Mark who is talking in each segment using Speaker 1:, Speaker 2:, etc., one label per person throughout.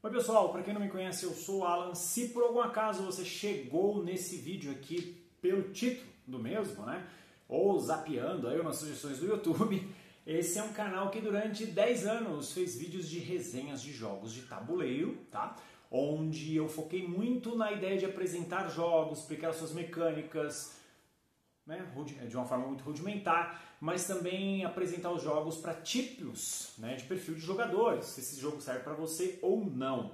Speaker 1: Oi pessoal, para quem não me conhece, eu sou o Alan. Se por algum acaso você chegou nesse vídeo aqui pelo título do mesmo, né? Ou zapeando aí nas sugestões do YouTube, esse é um canal que durante 10 anos fez vídeos de resenhas de jogos de tabuleiro, tá? Onde eu foquei muito na ideia de apresentar jogos, explicar suas mecânicas, né, de uma forma muito rudimentar, mas também apresentar os jogos para tipos, né, de perfil de jogadores, se esse jogo serve para você ou não.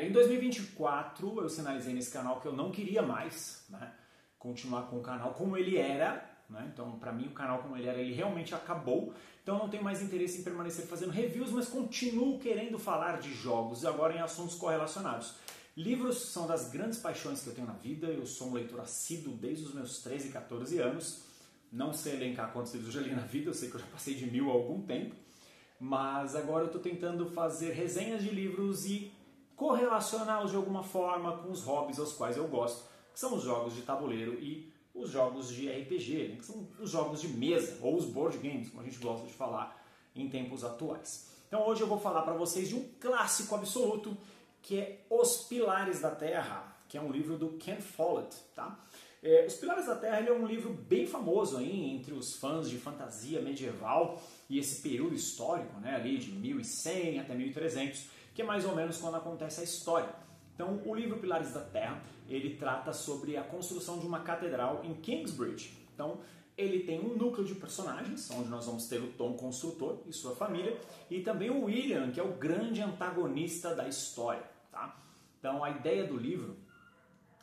Speaker 1: Em 2024 eu sinalizei nesse canal que eu não queria mais, né, continuar com o canal como ele era, né, então para mim o canal como ele era, ele realmente acabou, então eu não tenho mais interesse em permanecer fazendo reviews, mas continuo querendo falar de jogos e agora em assuntos correlacionados. Livros são das grandes paixões que eu tenho na vida, eu sou um leitor assíduo desde os meus 13, 14 anos, não sei elencar quantos livros eu já li na vida, eu sei que eu já passei de 1000 há algum tempo, mas agora eu estou tentando fazer resenhas de livros e correlacioná-los de alguma forma com os hobbies aos quais eu gosto, que são os jogos de tabuleiro e os jogos de RPG, né, que são os jogos de mesa, ou os board games, como a gente gosta de falar em tempos atuais. Então hoje eu vou falar para vocês de um clássico absoluto, que é Os Pilares da Terra, que é um livro do Ken Follett, tá? Os Pilares da Terra ele é um livro bem famoso aí entre os fãs de fantasia medieval e esse período histórico, né, ali de 1100 até 1300, que é mais ou menos quando acontece a história. Então, o livro Pilares da Terra, ele trata sobre a construção de uma catedral em Kingsbridge. Então, ele tem um núcleo de personagens, onde nós vamos ter o Tom Construtor e sua família, e também o William, que é o grande antagonista da história. Tá? Então a ideia do livro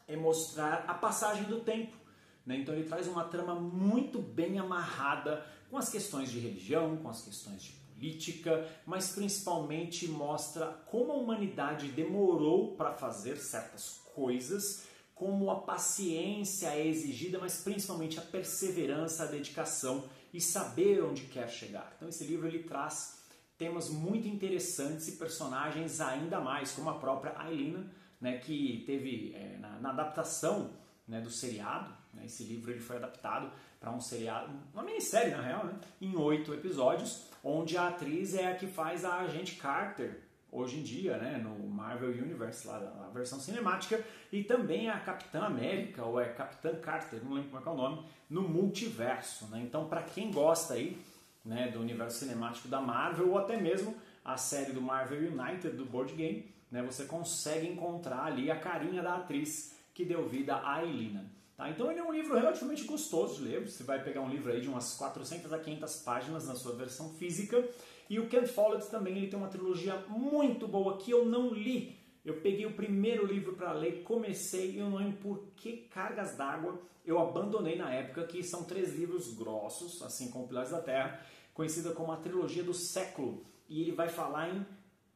Speaker 1: é mostrar a passagem do tempo. Né? Então ele traz uma trama muito bem amarrada com as questões de religião, com as questões de política, mas principalmente mostra como a humanidade demorou para fazer certas coisas, como a paciência é exigida, mas principalmente a perseverança, a dedicação e saber onde quer chegar. Então esse livro ele traz temas muito interessantes e personagens ainda mais, como a própria Aelina, né, que teve na adaptação, né, do seriado, né, esse livro ele foi adaptado para um seriado, uma minissérie na real, né, em 8 episódios, onde a atriz é a que faz a Agente Carter, hoje em dia, né, no Marvel Universe, lá na versão cinemática, e também a Capitã América, ou é Capitã Carter, não lembro como é o nome, no multiverso. Né? Então, para quem gosta aí, né, do universo cinemático da Marvel, ou até mesmo a série do Marvel United, do board game, né, você consegue encontrar ali a carinha da atriz que deu vida a Aelina. Tá? Então ele é um livro relativamente gostoso de ler, você vai pegar um livro aí de umas 400 a 500 páginas na sua versão física, e o Ken Follett também ele tem uma trilogia muito boa que eu não li. Eu peguei o primeiro livro para ler, comecei e eu não lembro por que cargas d'água eu abandonei na época, que são 3 livros grossos, assim como Pilares da Terra, conhecida como a trilogia do século, e ele vai falar em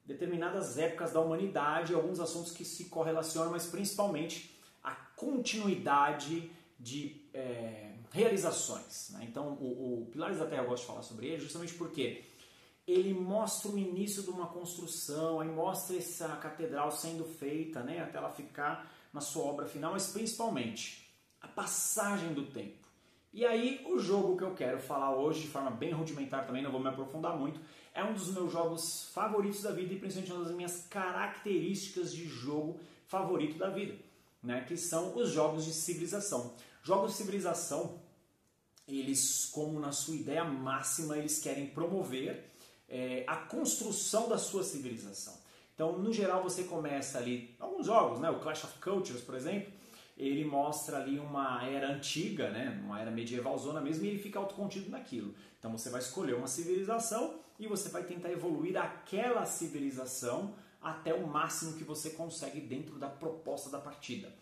Speaker 1: determinadas épocas da humanidade, alguns assuntos que se correlacionam, mas principalmente a continuidade de realizações. Né? Então o Pilares da Terra eu gosto de falar sobre ele justamente porque ele mostra o início de uma construção, aí mostra essa catedral sendo feita, né, até ela ficar na sua obra final, mas principalmente a passagem do tempo. E aí o jogo que eu quero falar hoje, de forma bem rudimentar também, não vou me aprofundar muito, é um dos meus jogos favoritos da vida e principalmente uma das minhas características de jogo favorito da vida, né, que são os jogos de civilização. Jogos de civilização, eles, como na sua ideia máxima, eles querem promover a construção da sua civilização. Então, no geral, você começa ali, alguns jogos, né, o Clash of Cultures, por exemplo, ele mostra ali uma era antiga, né, uma era medievalzona mesmo, e ele fica autocontido naquilo. Então você vai escolher uma civilização e você vai tentar evoluir aquela civilização até o máximo que você consegue dentro da proposta da partida.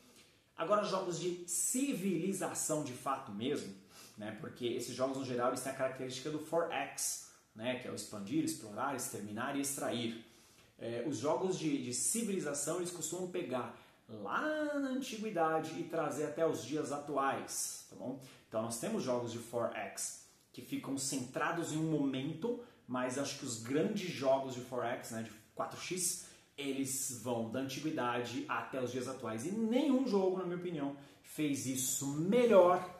Speaker 1: Agora, jogos de civilização de fato mesmo, né, porque esses jogos no geral eles têm a característica do 4X, né, que é o expandir, explorar, exterminar e extrair. Os jogos de civilização eles costumam pegar lá na antiguidade e trazer até os dias atuais, tá bom? Então nós temos jogos de 4X que ficam centrados em um momento, mas acho que os grandes jogos de 4X, né, de 4X, eles vão da antiguidade até os dias atuais. E nenhum jogo, na minha opinião, fez isso melhor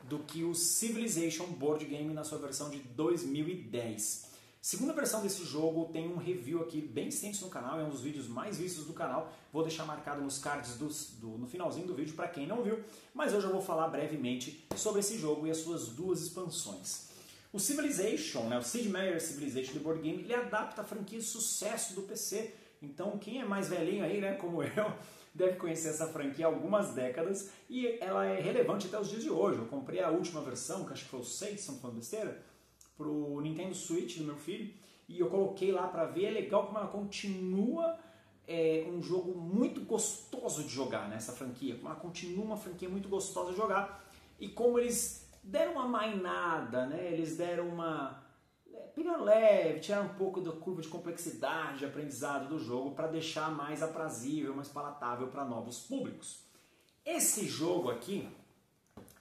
Speaker 1: do que o Civilization Board Game na sua versão de 2010. Segunda versão desse jogo tem um review aqui bem extenso no canal, é um dos vídeos mais vistos do canal. Vou deixar marcado nos cards no finalzinho do vídeo para quem não viu, mas hoje eu vou falar brevemente sobre esse jogo e as suas duas expansões. O Civilization, né, o Sid Meier's Civilization do board game, ele adapta a franquia de sucesso do PC. Então quem é mais velhinho aí, né, como eu, deve conhecer essa franquia há algumas décadas e ela é relevante até os dias de hoje. Eu comprei a última versão, que acho que foi o 6, se não for besteira, pro Nintendo Switch do meu filho, e eu coloquei lá pra ver. É legal como ela continua um jogo muito gostoso de jogar, né, essa franquia. Como ela continua uma franquia muito gostosa de jogar, e como eles deram uma mainada, né, eles deram uma... pegaram leve, tiraram um pouco da curva de complexidade de aprendizado do jogo para deixar mais aprazível, mais palatável para novos públicos. Esse jogo aqui,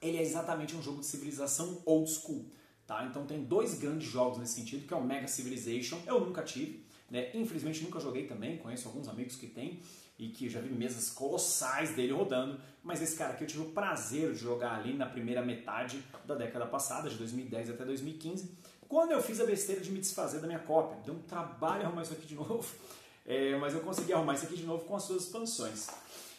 Speaker 1: ele é exatamente um jogo de civilização old school. Tá? Então tem dois grandes jogos nesse sentido, que é o Mega Civilization, eu nunca tive, né? Infelizmente nunca joguei também, conheço alguns amigos que têm e que já vi mesas colossais dele rodando, mas esse cara aqui eu tive o prazer de jogar ali na primeira metade da década passada, de 2010 até 2015, quando eu fiz a besteira de me desfazer da minha cópia. Deu um trabalho arrumar isso aqui de novo, mas eu consegui arrumar isso aqui de novo com as suas expansões.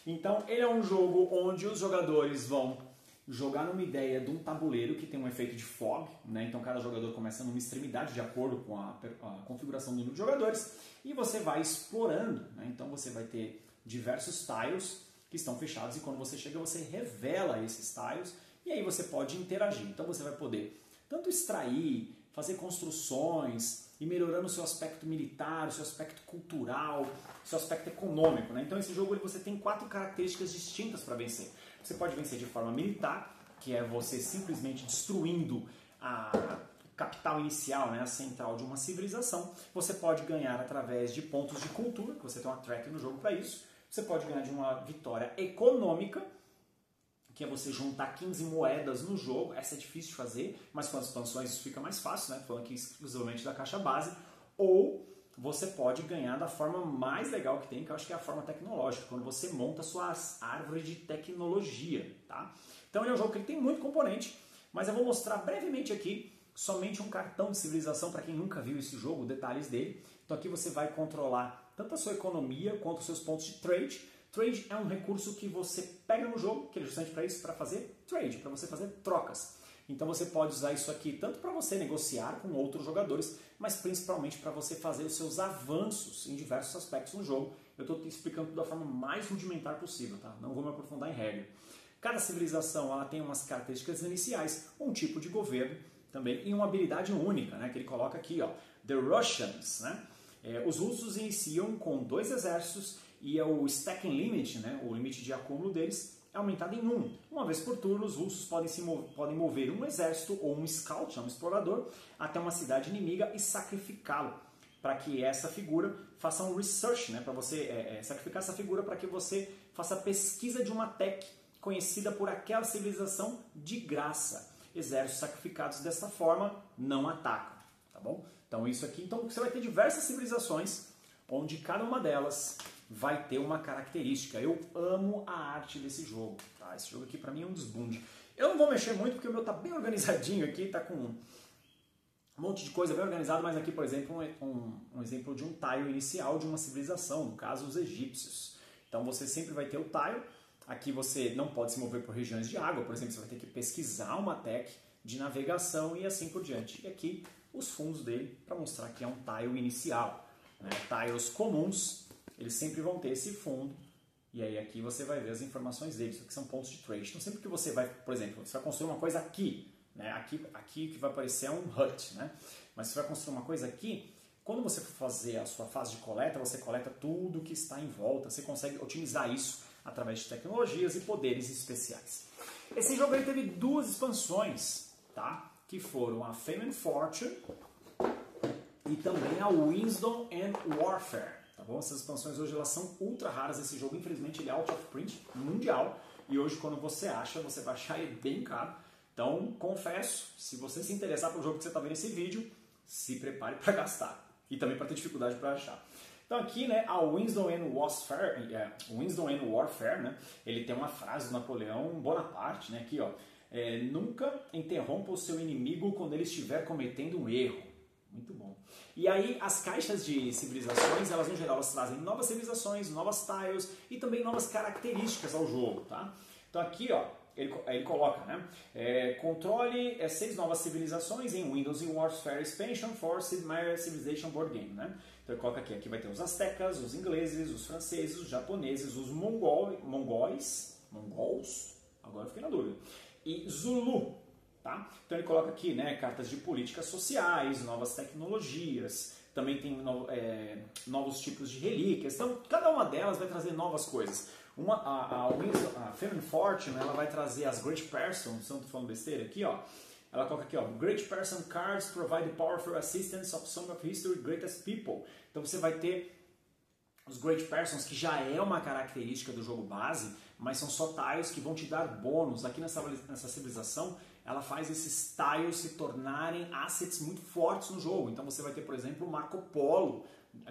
Speaker 1: Então ele é um jogo onde os jogadores vão jogar numa ideia de um tabuleiro que tem um efeito de fog, né? Então cada jogador começa numa extremidade de acordo com a configuração do número de jogadores e você vai explorando, né? Então você vai ter diversos tiles que estão fechados e quando você chega você revela esses tiles e aí você pode interagir. Então você vai poder tanto extrair, fazer construções e melhorando o seu aspecto militar, o seu aspecto cultural, o seu aspecto econômico, né? Então esse jogo você tem 4 características distintas para vencer. Você pode vencer de forma militar, que é você simplesmente destruindo a capital inicial, né, a central de uma civilização. Você pode ganhar através de pontos de cultura, que você tem uma track no jogo para isso. Você pode ganhar de uma vitória econômica, que é você juntar 15 moedas no jogo. Essa é difícil de fazer, mas com as expansões isso fica mais fácil, né? Falando aqui exclusivamente da caixa base. Ou você pode ganhar da forma mais legal que tem, que eu acho que é a forma tecnológica, quando você monta suas árvores de tecnologia, tá? Então ele é um jogo que tem muito componente, mas eu vou mostrar brevemente aqui somente um cartão de civilização para quem nunca viu esse jogo, detalhes dele. Então aqui você vai controlar tanto a sua economia quanto os seus pontos de trade. Trade é um recurso que você pega no jogo, que é justamente para isso, para fazer trade, para você fazer trocas. Então você pode usar isso aqui tanto para você negociar com outros jogadores, mas principalmente para você fazer os seus avanços em diversos aspectos no jogo. Eu estou explicando da forma mais rudimentar possível, tá? Não vou me aprofundar em regra. Cada civilização ela tem umas características iniciais, um tipo de governo também e uma habilidade única, né? Que ele coloca aqui, ó, The Russians, né? Os russos iniciam com 2 exércitos e o stacking limit, né? O limite de acúmulo deles é aumentado em 1. Uma vez por turno, os russos podem mover um exército ou um scout, um explorador, até uma cidade inimiga e sacrificá-lo, para que essa figura faça um research, né? Para você sacrificar essa figura para que você faça pesquisa de uma tech conhecida por aquela civilização de graça. Exércitos sacrificados dessa forma não atacam, tá bom? Então isso aqui, então você vai ter diversas civilizações, onde cada uma delas vai ter uma característica. Eu amo a arte desse jogo, tá? Esse jogo aqui pra mim é um desbunde. Eu não vou mexer muito porque o meu tá bem organizadinho aqui, tá com um monte de coisa bem organizado, mas aqui, por exemplo, um exemplo de um tile inicial de uma civilização, no caso os egípcios. Então você sempre vai ter o tile, aqui você não pode se mover por regiões de água, por exemplo, você vai ter que pesquisar uma tech de navegação e assim por diante. E aqui os fundos dele para mostrar que é um tile inicial, né? Tiles comuns, eles sempre vão ter esse fundo, e aí aqui você vai ver as informações deles, que são pontos de trade. Então sempre que você vai, por exemplo, você vai construir uma coisa aqui, né? Aqui que vai aparecer é um hut, né? Mas você vai construir uma coisa aqui, quando você for fazer a sua fase de coleta, você coleta tudo que está em volta, você consegue otimizar isso através de tecnologias e poderes especiais. Esse jogo aí teve 2 expansões, tá? Que foram a Fame and Fortune e também a Wisdom and Warfare. Tá bom? Essas expansões hoje elas são ultra raras. Esse jogo, infelizmente, ele é out of print mundial. E hoje, quando você acha, você vai achar ele bem caro. Então, confesso, se você se interessar pelo jogo que você está vendo nesse vídeo, se prepare para gastar. E também para ter dificuldade para achar. Então aqui, né, a Wisdom and Warfare, né, ele tem uma frase do Napoleão Bonaparte, né, aqui, ó, nunca interrompa o seu inimigo quando ele estiver cometendo um erro. Muito bom. E aí, as caixas de civilizações, elas no geral, elas trazem novas civilizações, novas tiles e também novas características ao jogo, tá? Então aqui, ó, ele coloca, né? Controle 6 novas civilizações em Windows e Warfare Expansion for Sid Meier's Civilization Board Game, né? Então ele coloca aqui vai ter os astecas, os ingleses, os franceses, os japoneses, os mongols, agora eu fiquei na dúvida, e Zulu. Tá? Então ele coloca aqui, né, cartas de políticas sociais, novas tecnologias, também tem novos tipos de relíquias. Então cada uma delas vai trazer novas coisas. A Feminine Fortune, ela vai trazer as Great Person, se eu não estou falando besteira aqui, ó. Ela coloca aqui, ó, Great Person cards provide powerful assistance of some of history's greatest people. Então você vai ter os Great Persons, que já é uma característica do jogo base, mas são só tiles que vão te dar bônus. Aqui nessa civilização, ela faz esses tiles se tornarem assets muito fortes no jogo. Então você vai ter, por exemplo, o Marco Polo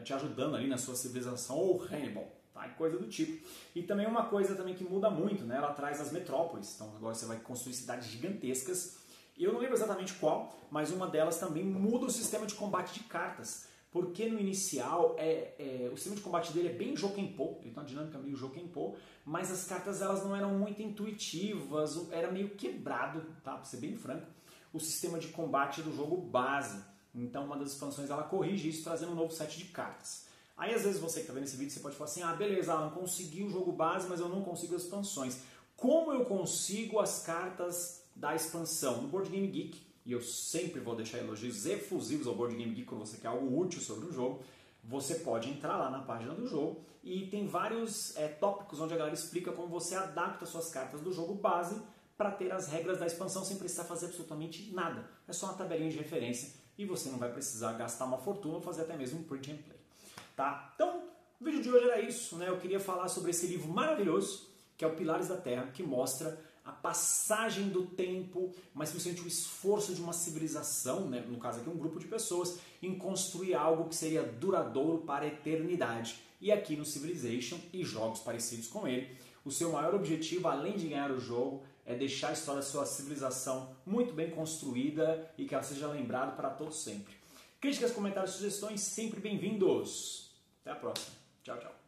Speaker 1: te ajudando ali na sua civilização, ou Hannibal, tá? Coisa do tipo. E também uma coisa também que muda muito, né? Ela traz as metrópoles. Então agora você vai construir cidades gigantescas. Eu não lembro exatamente qual, mas uma delas também muda o sistema de combate de cartas. Porque no inicial, o sistema de combate dele é bem Jokenpô, ele tem uma dinâmica meio Jokenpô, mas as cartas elas não eram muito intuitivas, era meio quebrado, tá? Pra ser bem franco, o sistema de combate do jogo base. Então uma das expansões ela corrige isso, trazendo um novo set de cartas. Aí às vezes você que está vendo esse vídeo, você pode falar assim, beleza, Alan, consegui o jogo base, mas eu não consigo as expansões. Como eu consigo as cartas da expansão? No Board Game Geek, e eu sempre vou deixar elogios efusivos ao Board Game Geek quando você quer algo útil sobre o jogo, você pode entrar lá na página do jogo e tem vários tópicos onde a galera explica como você adapta suas cartas do jogo base para ter as regras da expansão sem precisar fazer absolutamente nada. É só uma tabelinha de referência e você não vai precisar gastar uma fortuna ou fazer até mesmo um print and play. Tá? Então, o vídeo de hoje era isso, né? Eu queria falar sobre esse livro maravilhoso, que é o Pilares da Terra, que mostra a passagem do tempo, mas principalmente o esforço de uma civilização, né, no caso aqui um grupo de pessoas, em construir algo que seria duradouro para a eternidade. E aqui no Civilization e jogos parecidos com ele, o seu maior objetivo, além de ganhar o jogo, é deixar a história da sua civilização muito bem construída e que ela seja lembrada para todos sempre. Críticas, comentários, sugestões, sempre bem-vindos. Até a próxima. Tchau, tchau.